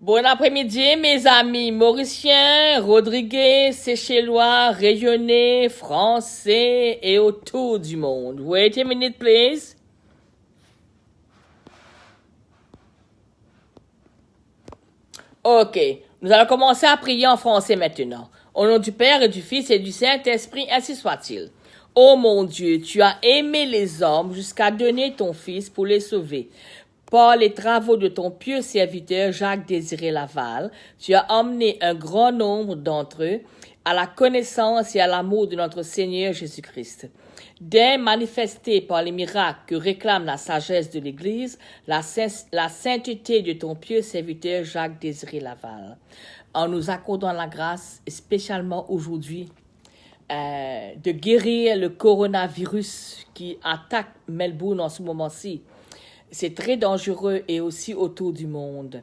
Bon après-midi, mes amis mauriciens, rodriguais, séchellois, réunionnais, français et autour du monde. Wait a minute, please. Ok, nous allons commencer à prier en français maintenant. Au nom du Père et du Fils et du Saint-Esprit, ainsi soit-il. Ô mon Dieu, tu as aimé les hommes jusqu'à donner ton Fils pour les sauver. Par les travaux de ton pieux serviteur Jacques-Désiré Laval, tu as emmené un grand nombre d'entre eux à la connaissance et à l'amour de notre Seigneur Jésus-Christ. Dès manifesté par les miracles que réclame la sagesse de l'Église, la sainteté de ton pieux serviteur Jacques-Désiré Laval, en nous accordant la grâce, spécialement aujourd'hui, de guérir le coronavirus qui attaque Melbourne en ce moment-ci. C'est très dangereux et aussi autour du monde.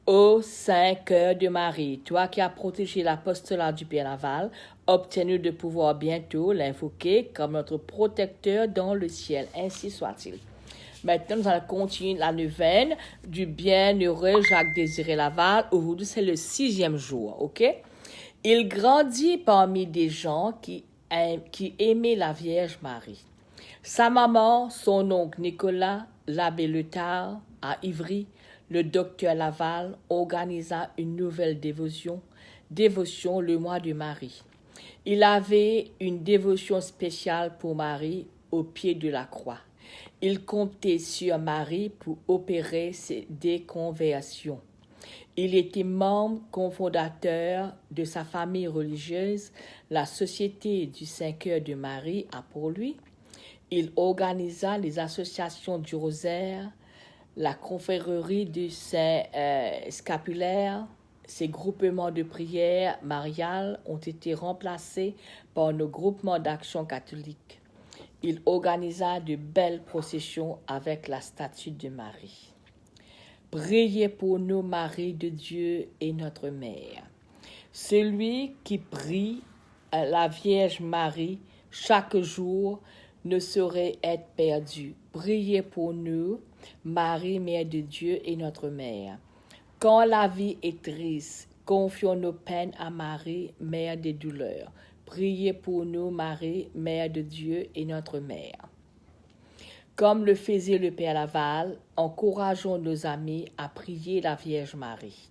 Ô Saint Cœur de Marie, toi qui as protégé l'apostolat du Père Laval, obtenu de pouvoir bientôt l'invoquer comme notre protecteur dans le ciel. Ainsi soit-il. Maintenant, nous allons continuer la neuvaine du bienheureux Jacques-Désiré Laval. Aujourd'hui, c'est le 6e jour, ok? Il grandit parmi des gens qui aimaient la Vierge Marie. Sa maman, son oncle Nicolas, l'abbé Letard, à Ivry, le docteur Laval organisa une nouvelle dévotion le mois de Marie. Il avait une dévotion spéciale pour Marie au pied de la croix. Il comptait sur Marie pour opérer ses déconversions. Il était membre cofondateur de sa famille religieuse, la Société du Saint-Cœur de Marie a pour lui. Il organisa les associations du Rosaire, la confrérie du Saint-Scapulaire. Ces groupements de prière mariale ont été remplacés par nos groupements d'action catholique. Il organisa de belles processions avec la statue de Marie. Priez pour nous, Marie de Dieu et notre Mère. Celui qui prie la Vierge Marie chaque jour ne saurait être perdu. Priez pour nous, Marie, Mère de Dieu et notre Mère. Quand la vie est triste, confions nos peines à Marie, Mère des douleurs. Priez pour nous, Marie, Mère de Dieu et notre Mère. Comme le faisait le Père Laval, encourageons nos amis à prier la Vierge Marie.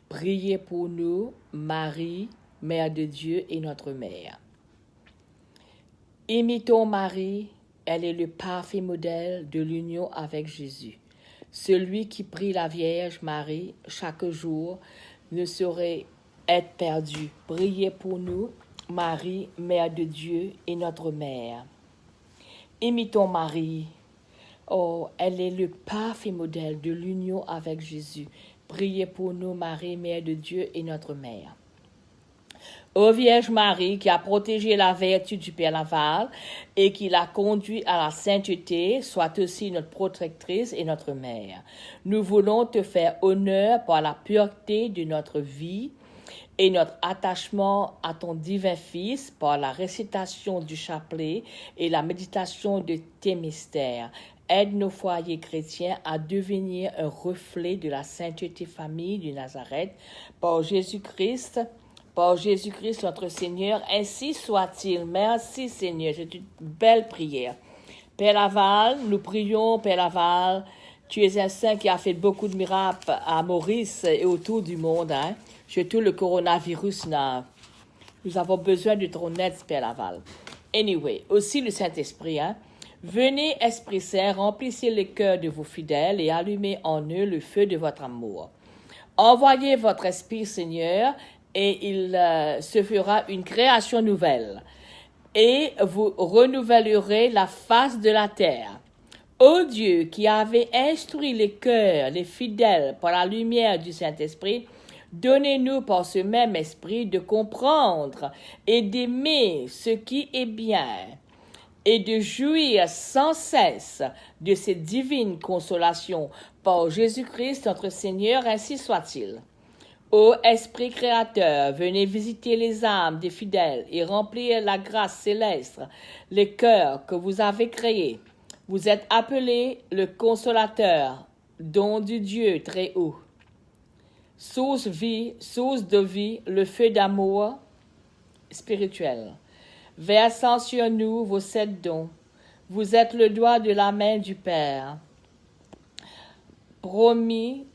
Priez pour nous, Marie, Mère de Dieu et notre Mère. Imitons Marie, elle est le parfait modèle de l'union avec Jésus. Celui qui prie la Vierge Marie chaque jour ne saurait être perdu. Priez pour nous, Marie, Mère de Dieu et notre Mère. Imitons Marie. Oh, elle est le parfait modèle de l'union avec Jésus. Priez pour nous, Marie, Mère de Dieu et notre Mère. Ô Vierge Marie, qui a protégé la vertu du Père Laval et qui l'a conduit à la sainteté, soit aussi notre protectrice et notre mère. Nous voulons te faire honneur par la pureté de notre vie et notre attachement à ton divin Fils par la récitation du chapelet et la méditation de tes mystères. Aide nos foyers chrétiens à devenir un reflet de la sainteté famille de Nazareth par Jésus-Christ notre Seigneur, ainsi soit-il. Merci Seigneur, c'est une belle prière. Père Laval, nous prions, Père Laval, tu es un saint qui a fait beaucoup de miracles à Maurice et autour du monde, hein. Surtout le coronavirus là. Nous avons besoin de ton aide, Père Laval. Anyway, aussi le Saint-Esprit, hein. Venez, Esprit Saint, remplissez les cœurs de vos fidèles et allumez en eux le feu de votre amour. Envoyez votre Esprit, Seigneur, et il se fera une création nouvelle. Et vous renouvellerez la face de la terre. Ô Dieu, qui avez instruit les cœurs, les fidèles, par la lumière du Saint-Esprit, donnez-nous par ce même esprit de comprendre et d'aimer ce qui est bien, et de jouir sans cesse de ces divines consolations par Jésus-Christ notre Seigneur, ainsi soit-il. Ô Esprit créateur, venez visiter les âmes des fidèles et remplir la grâce céleste, les cœurs que vous avez créés. Vous êtes appelé le consolateur, don du Dieu très haut. source de vie, le feu d'amour spirituel. Versant sur nous vos 7 dons. Vous êtes le doigt de la main du Père. Promis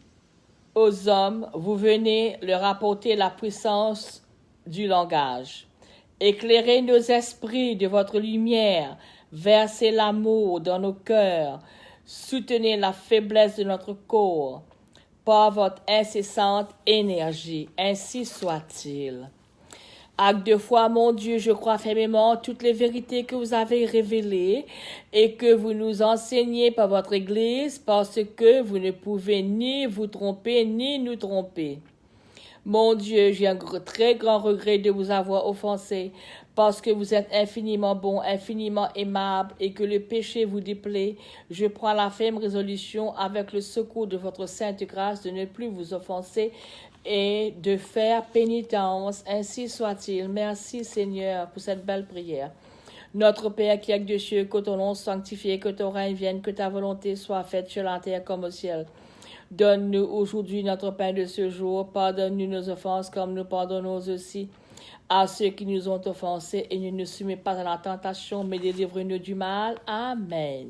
aux hommes, vous venez leur apporter la puissance du langage. Éclairez nos esprits de votre lumière, versez l'amour dans nos cœurs, soutenez la faiblesse de notre corps par votre incessante énergie, ainsi soit-il. Acte de foi, mon Dieu, je crois fermement toutes les vérités que vous avez révélées et que vous nous enseignez par votre Église parce que vous ne pouvez ni vous tromper ni nous tromper. Mon Dieu, j'ai un très grand regret de vous avoir offensé parce que vous êtes infiniment bon, infiniment aimable et que le péché vous déplaît. Je prends la ferme résolution avec le secours de votre sainte grâce de ne plus vous offenser et de faire pénitence. Ainsi soit-il. Merci Seigneur pour cette belle prière. Notre Père qui es aux cieux, que ton nom soit sanctifié, que ton règne vienne, que ta volonté soit faite sur la terre comme au ciel. Donne-nous aujourd'hui notre pain de ce jour. Pardonne-nous nos offenses comme nous pardonnons aussi à ceux qui nous ont offensés. Et ne nous soumets pas à la tentation, mais délivre-nous du mal. Amen.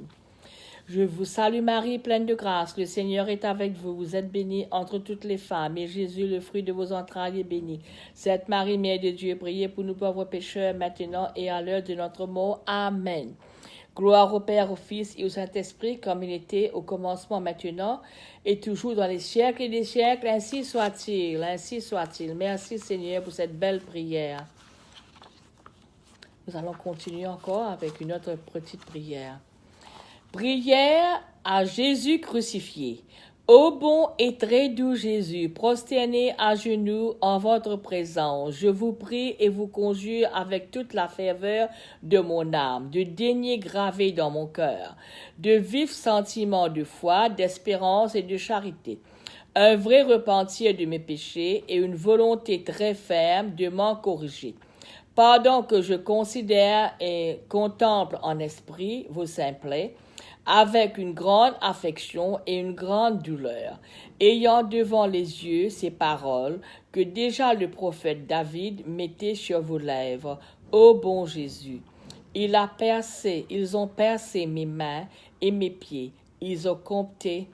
Je vous salue Marie, pleine de grâce. Le Seigneur est avec vous. Vous êtes bénie entre toutes les femmes. Et Jésus, le fruit de vos entrailles, est béni. Sainte Marie, Mère de Dieu, priez pour nous pauvres pécheurs, maintenant et à l'heure de notre mort. Amen. Gloire au Père, au Fils et au Saint-Esprit, comme il était au commencement, maintenant, et toujours dans les siècles et des siècles. Ainsi soit-il, ainsi soit-il. Merci Seigneur pour cette belle prière. Nous allons continuer encore avec une autre petite prière. Prière à Jésus crucifié. Ô bon et très doux Jésus, prosterné à genoux en votre présence, je vous prie et vous conjure avec toute la ferveur de mon âme, de daigner graver dans mon cœur, de vifs sentiments de foi, d'espérance et de charité, un vrai repentir de mes péchés et une volonté très ferme de m'en corriger. Pendant que je considère et contemple en esprit vos saints plaies, avec une grande affection et une grande douleur, ayant devant les yeux ces paroles que déjà le prophète David mettait sur vos lèvres. Ô bon Jésus, ils ont percé mes mains et mes pieds, ils ont compté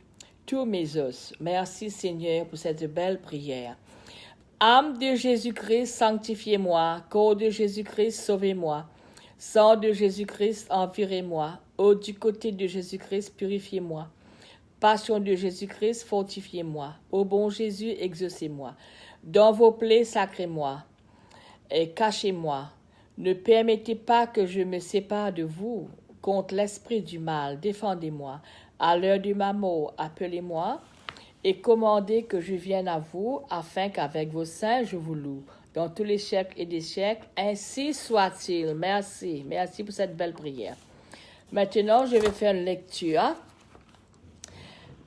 tous mes os. Merci Seigneur pour cette belle prière. Âme de Jésus-Christ, sanctifiez-moi. Corps de Jésus-Christ, sauvez-moi. Sang de Jésus-Christ, envirez-moi. Eau du côté de Jésus-Christ, purifiez-moi. Passion de Jésus-Christ, fortifiez-moi. Ô bon Jésus, exaucez-moi. Dans vos plaies, sacrez-moi et cachez-moi. Ne permettez pas que je me sépare de vous. Contre l'esprit du mal, défendez-moi. À l'heure de ma mort, appelez-moi et commandez que je vienne à vous, afin qu'avec vos saints je vous loue. Dans tous les siècles et des siècles, ainsi soit-il. Merci. Merci pour cette belle prière. Maintenant, je vais faire une lecture.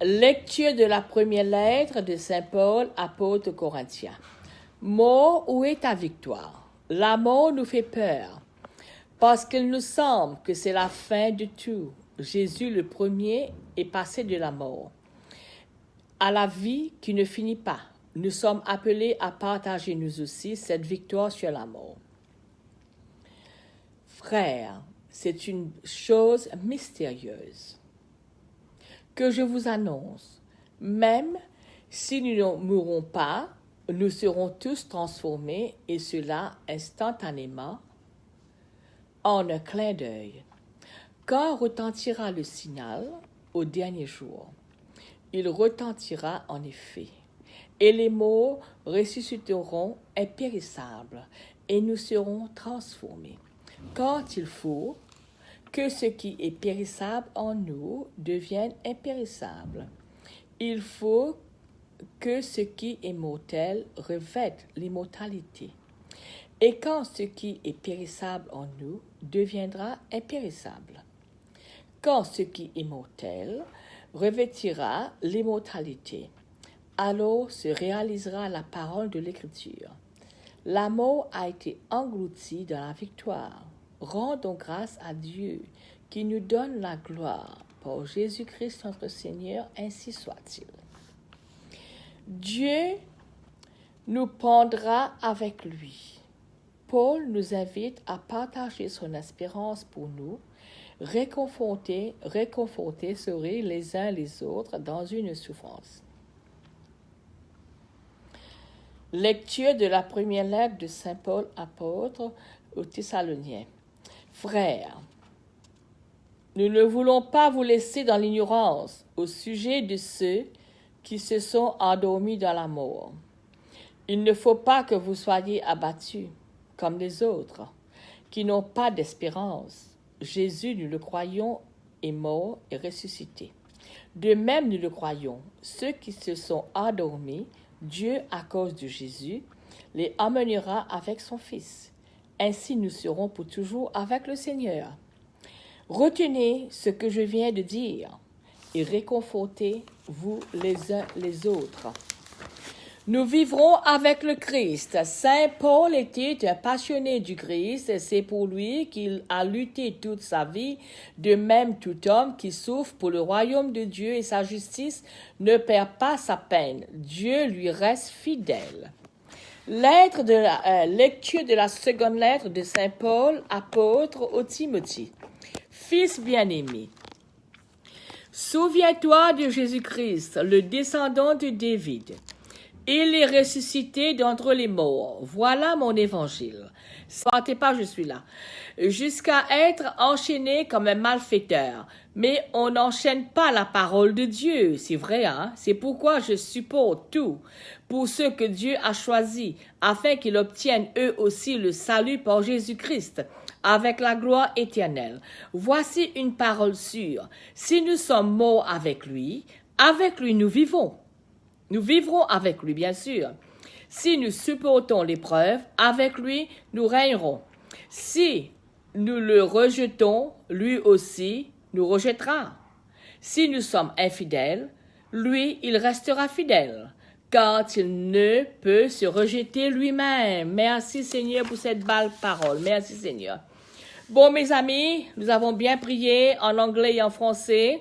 Lecture de la première lettre de Saint Paul, apôtre aux Corinthiens. Mort, où est ta victoire? La mort nous fait peur, parce qu'il nous semble que c'est la fin de tout. Jésus, le premier, est passé de la mort à la vie qui ne finit pas. Nous sommes appelés à partager nous aussi cette victoire sur la mort. Frères, c'est une chose mystérieuse que je vous annonce. Même si nous ne mourrons pas, nous serons tous transformés, et cela instantanément, en un clin d'œil. Quand retentira le signal au dernier jour, il retentira en effet, et les morts ressusciteront impérissables, et nous serons transformés. Quand il faut que ce qui est périssable en nous devienne impérissable, il faut que ce qui est mortel revête l'immortalité. Et quand ce qui est périssable en nous deviendra impérissable, quand ce qui est mortel revêtira l'immortalité, alors se réalisera la parole de l'Écriture. La mort a été engloutie dans la victoire. Rendons grâce à Dieu qui nous donne la gloire par Jésus-Christ notre Seigneur, ainsi soit-il. Dieu nous prendra avec lui. Paul nous invite à partager son espérance pour nous, réconforter les uns les autres dans une souffrance. Lecture de la première lettre de Saint Paul apôtre aux Thessaloniens. Frères, nous ne voulons pas vous laisser dans l'ignorance au sujet de ceux qui se sont endormis dans la mort. Il ne faut pas que vous soyez abattus comme les autres, qui n'ont pas d'espérance. Jésus, nous le croyons, est mort et ressuscité. De même, nous le croyons, ceux qui se sont endormis, Dieu, à cause de Jésus, les emmènera avec son Fils. Ainsi, nous serons pour toujours avec le Seigneur. Retenez ce que je viens de dire et réconfortez-vous les uns les autres. Nous vivrons avec le Christ. Saint Paul était un passionné du Christ. C'est pour lui qu'il a lutté toute sa vie. De même, tout homme qui souffre pour le royaume de Dieu et sa justice ne perd pas sa peine. Dieu lui reste fidèle. Lecture de la seconde lettre de Saint Paul, apôtre au Timothée. Fils bien-aimé, souviens-toi de Jésus-Christ, le descendant de David. Il est ressuscité d'entre les morts. Voilà mon évangile. Ne partez pas, je suis là. Jusqu'à être enchaîné comme un malfaiteur. Mais on n'enchaîne pas la parole de Dieu. C'est vrai, hein? C'est pourquoi je supporte tout pour ceux que Dieu a choisis, afin qu'ils obtiennent eux aussi le salut par Jésus-Christ, avec la gloire éternelle. Voici une parole sûre. Si nous sommes morts avec lui nous vivons. Nous vivrons avec lui, bien sûr. Si nous supportons l'épreuve, avec lui, nous régnerons. Si nous le rejetons, lui aussi nous rejettera. Si nous sommes infidèles, lui, il restera fidèle, car il ne peut se rejeter lui-même. Merci Seigneur pour cette belle parole. Merci Seigneur. Bon, mes amis, nous avons bien prié en anglais et en français.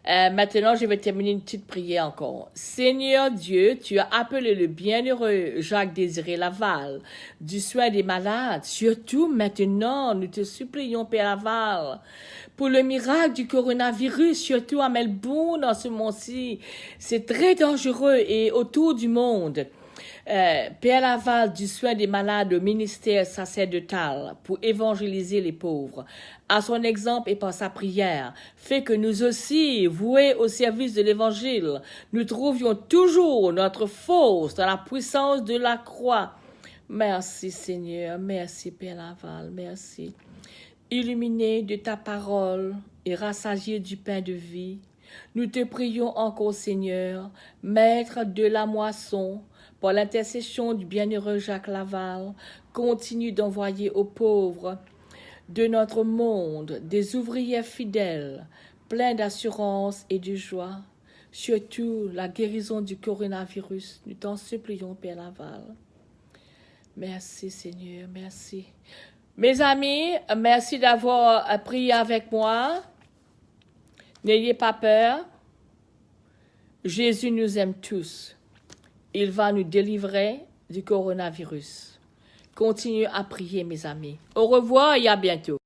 Maintenant, je vais terminer une petite prière encore. Seigneur Dieu, tu as appelé le bienheureux Jacques-Désiré Laval du soin des malades. Surtout maintenant, nous te supplions, Père Laval, pour le miracle du coronavirus, surtout à Melbourne en ce moment-ci. C'est très dangereux et autour du monde. Père Laval du soin des malades au ministère sacerdotal pour évangéliser les pauvres. À son exemple et par sa prière, fait que nous aussi, voués au service de l'évangile, nous trouvions toujours notre force dans la puissance de la croix. Merci Seigneur, merci Père Laval, merci. Illuminé de ta parole et rassasié du pain de vie, nous te prions encore Seigneur, Maître de la moisson, par l'intercession du bienheureux Jacques Laval, continue d'envoyer aux pauvres de notre monde des ouvriers fidèles, pleins d'assurance et de joie. Surtout la guérison du coronavirus, nous t'en supplions, Père Laval. Merci Seigneur, merci. Mes amis, merci d'avoir prié avec moi. N'ayez pas peur. Jésus nous aime tous. Il va nous délivrer du coronavirus. Continuez à prier, mes amis. Au revoir et à bientôt.